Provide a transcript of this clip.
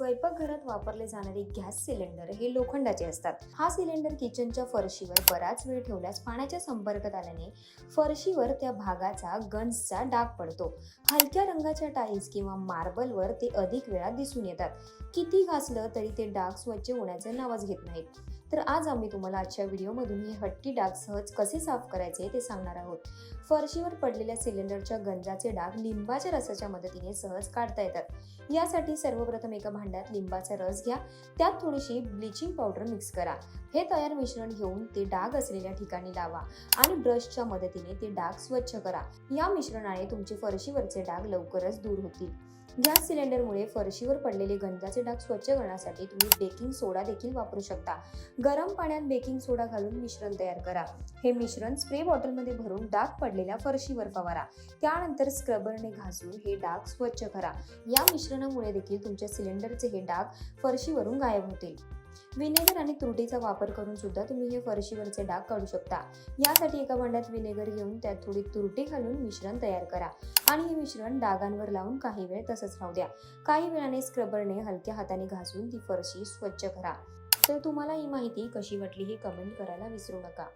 स्वयंपाकघरात वापरले जाणारे गॅस सिलेंडर हे लोखंडाचे असतात. हा सिलेंडर किचनच्या फरशीवर बराच वेळ ठेवल्यास पाण्याच्या संपर्कात आल्याने फरशीवर त्या भागाचा गंजचा डाग पडतो. हलक्या रंगाच्या टाईल्स किंवा मार्बलवर ते अधिक वेळा दिसून येतात. किती घासलं तरी ते डाग स्वच्छ होण्याचं नावच घेत नाहीत. तर आज आम्ही तुम्हाला आजच्या व्हिडिओमधून हे हट्टी डाग सहज कसे साफ करायचे ते सांगणार आहोत. फरशीवर पडलेल्या सिलेंडरच्या गंजाचे डाग लिंबाच्या रसाच्या मदतीने सहज काढता येतात. यासाठी सर्वप्रथम एका भांड्यात लिंबाचा रस घ्या. त्यात थोडीशी ब्लिचिंग पावडर मिक्स करा. हे तयार मिश्रण घेऊन ते डाग असलेल्या ठिकाणी लावा आणि ब्रशच्या मदतीने ते डाग स्वच्छ करा. या मिश्रणाने तुमचे फरशीवरचे डाग लवकरच दूर होतील. गॅस सिलेंडरमुळे फरशीवर पडलेले गंजाचे डाग स्वच्छ करण्यासाठी तुम्ही बेकिंग सोडा देखील वापरू शकता. गरम पाण्यात बेकिंग सोडा घालून मिश्रण तयार करा. हे मिश्रण स्प्रे बॉटलमध्ये भरून डाग पडलेल्या फरशीवर फवारा. त्यानंतर स्क्रबरने घासून हे डाग स्वच्छ करा. या मिश्रणामुळे देखील तुमच्या सिलेंडरचे हे डाग फरशीवरून गायब होतील. विनेगर आणि तुरटीचा वापर करून सुद्धा तुम्ही हे फरशीवरचे डाग काढू शकता. यासाठी एका भांड्यात विनेगर घेऊन त्यात थोडी तुरटी घालून मिश्रण तयार करा आणि हे मिश्रण डागांवर लावून काही वेळ तसंच राहू द्या. काही वेळाने स्क्रबरने हलक्या हाताने घासून ती फरशी स्वच्छ करा. तर तुम्हाला ही माहिती कशी वाटली हे कमेंट करायला विसरू नका.